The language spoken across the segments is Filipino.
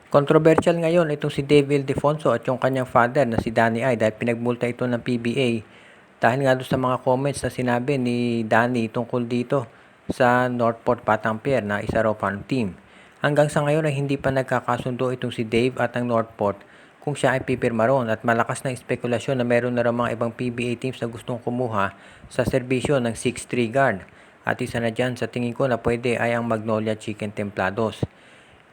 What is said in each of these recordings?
Controversial ngayon itong si Dave Ildefonso at yung kanyang father na si Danny Ai dahil pinagmulta ito ng PBA dahil nga doon sa mga comments na sinabi ni Danny tungkol dito sa Northport Batang Pier na isa raw farm team. Hanggang sa ngayon ay hindi pa nagkakasundo itong si Dave at ang Northport kung siya ay pipirma ron at malakas na espekulasyon na meron na raw mga ibang PBA teams na gustong kumuha sa serbisyo ng 6'3 guard. At isa na dyan sa tingin ko na pwede ay ang Magnolia Chicken Templados.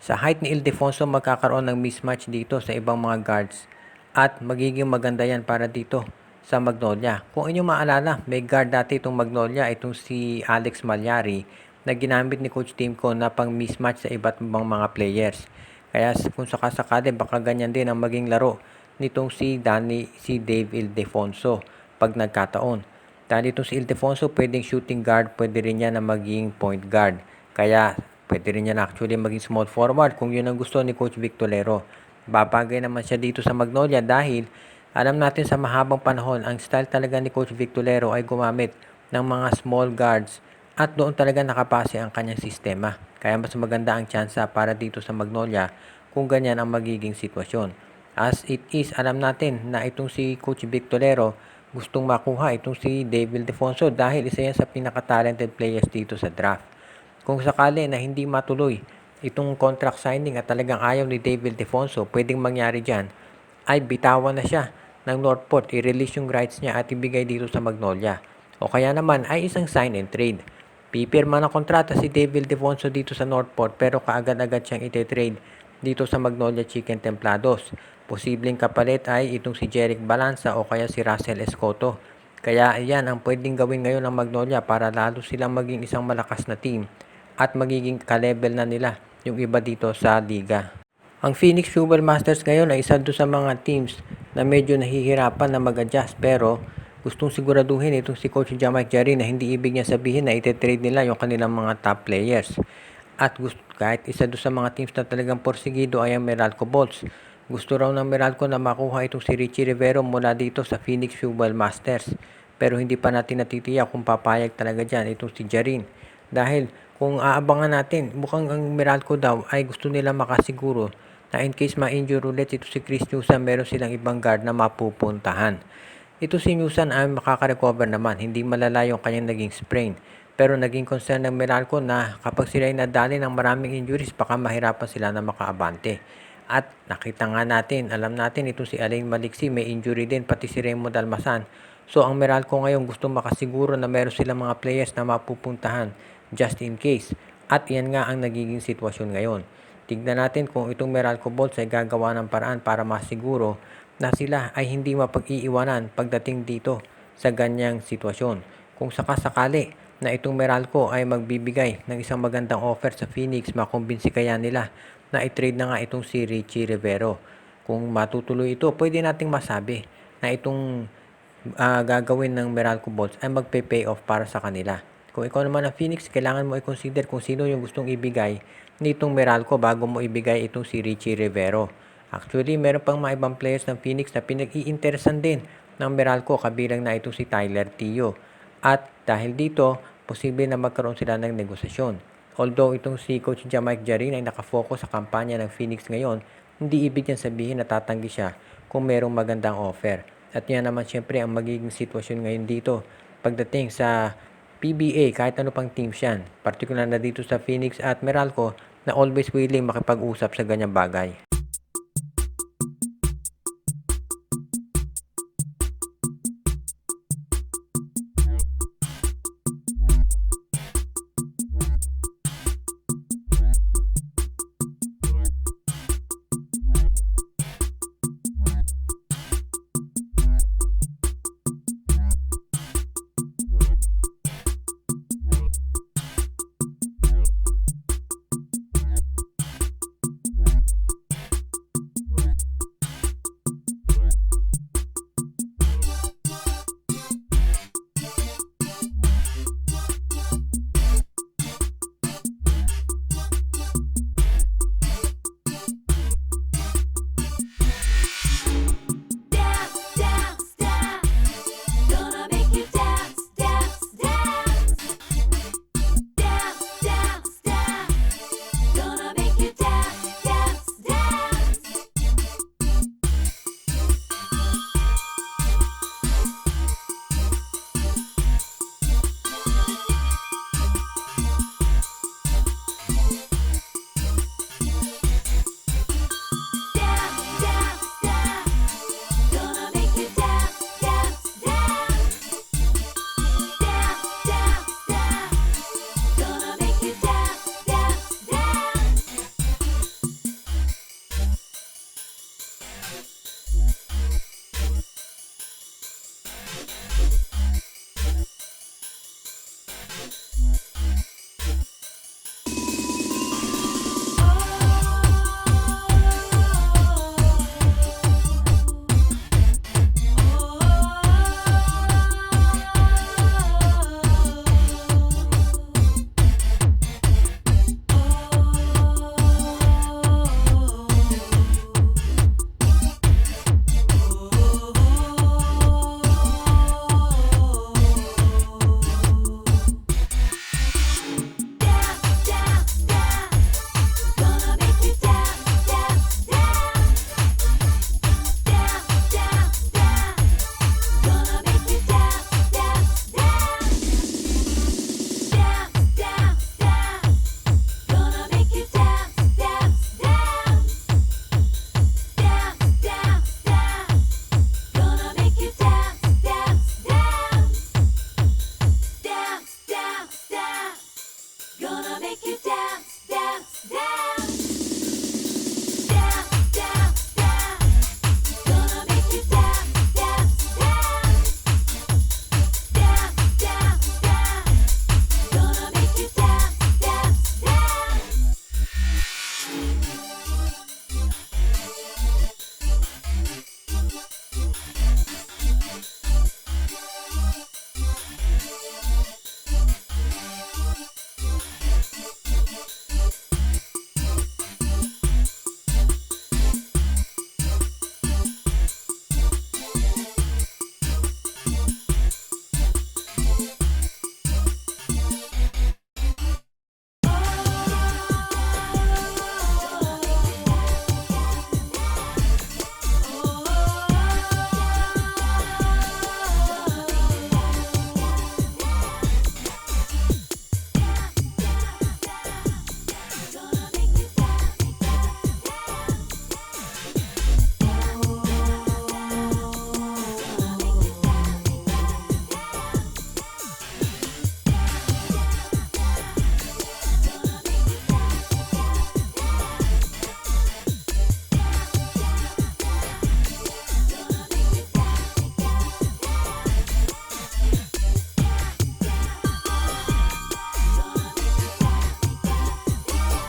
Sa height ni Ildefonso magkakaroon ng mismatch dito sa ibang mga guards at magiging maganda yan para dito sa Magnolia. Kung inyo maalala, may guard dati itong Magnolia, itong si Alex Malyari na ginamit ni Coach Timko na pang mismatch sa iba't ibang mga players. Kaya kung sakasakali baka ganyan din ang maging laro nitong si Dave Ildefonso pag nagkataon. Dahil itong si Ildefonso pwedeng shooting guard, pwede rin yan na maging point guard. Kaya pwede rin yan actually maging small forward kung yun ang gusto ni Coach Victorero. Babagay naman siya dito sa Magnolia dahil alam natin sa mahabang panahon, ang style talaga ni Coach Victorero ay gumamit ng mga small guards at doon talaga nakapase ang kanyang sistema. Kaya mas maganda ang tsansa para dito sa Magnolia kung ganyan ang magiging sitwasyon. As it is, alam natin na itong si Coach Victorero gustong makuha itong si Dave Ildefonso dahil isa yan sa pinaka-talented players dito sa draft. Kung sakali na hindi matuloy itong contract signing at talagang ayaw ni Dave Ildefonso, pwedeng mangyari dyan ay bitawan na siya ng Northport, i-release yung rights niya at ibigay dito sa Magnolia. O kaya naman ay isang sign and trade. Pipirma ng kontrata si Dave Ildefonso dito sa Northport pero kaagad-agad siyang ite-trade dito sa Magnolia Chicken Templados. Posibleng kapalit ay itong si Jeric Balanza o kaya si Russell Escoto. Kaya iyan ang pwedeng gawin ngayon ng Magnolia para lalo silang maging isang malakas na team at magiging ka-level na nila yung iba dito sa liga. Ang Phoenix Fuel Masters ngayon ay isa doon sa mga teams na medyo nahihirapan na mag-adjust pero gustong siguraduhin itong si Coach Jamaic Jarry na hindi ibig niya sabihin na ite-trade nila yung kanilang mga top players. At kahit isa doon sa mga teams na talagang porsigido ay ang Meralco Bolts. Gusto raw ng Meralco na makuha itong si Richie Rivero mula dito sa Phoenix Fuel Masters. Pero hindi pa natin natitiyak kung papayag talaga dyan itong si Jarin. Dahil kung aabangan natin, mukhang ang Meralco daw ay gusto nila makasiguro na in case ma-injure ulit ito si Chris Newsom, meron silang ibang guard na mapupuntahan. Ito si Newsom ay makaka-recover naman, hindi malala yung kanyang naging sprain. Pero naging concern ng Meralco na kapag sila ay nadali ng maraming injuries, baka mahirapan sila na makaabante. At nakita nga natin, alam natin ito si Alain Maliksi, may injury din, pati si Raymond Almasan. So ang Meralco ngayon gusto makasiguro na meron silang mga players na mapupuntahan just in case. At yan nga ang nagiging sitwasyon ngayon. Tignan natin kung itong Meralco Bolts ay gagawa ng paraan para masiguro na sila ay hindi mapag-iiwanan pagdating dito sa ganyang sitwasyon. Kung sakasakali na itong Meralco ay magbibigay ng isang magandang offer sa Phoenix, makumbinsi kaya nila na i-trade na nga itong si Richie Rivero. Kung matutuloy ito, pwede nating masabi na itong gagawin ng Meralco Bolts ay magpe-pay off para sa kanila. Kung ikaw naman ang Phoenix, kailangan mo i-consider kung sino yung gustong ibigay nitong Meralco bago mo ibigay itong si Richie Rivero. Actually, meron pang mga ibang players ng Phoenix na pinag-iinteresan din ng Meralco, kabilang na itong si Tyler Tio. At dahil dito, posible na magkaroon sila ng negosasyon. Although itong si Coach Jamaic Jarin ay nakafocus sa kampanya ng Phoenix ngayon, hindi ibig niyan sabihin na tatanggi siya kung merong magandang offer. At yan naman syempre ang magiging sitwasyon ngayon dito pagdating sa PBA kahit ano pang teams yan. Partikular na dito sa Phoenix at Meralco na always willing makipag-usap sa ganyang bagay.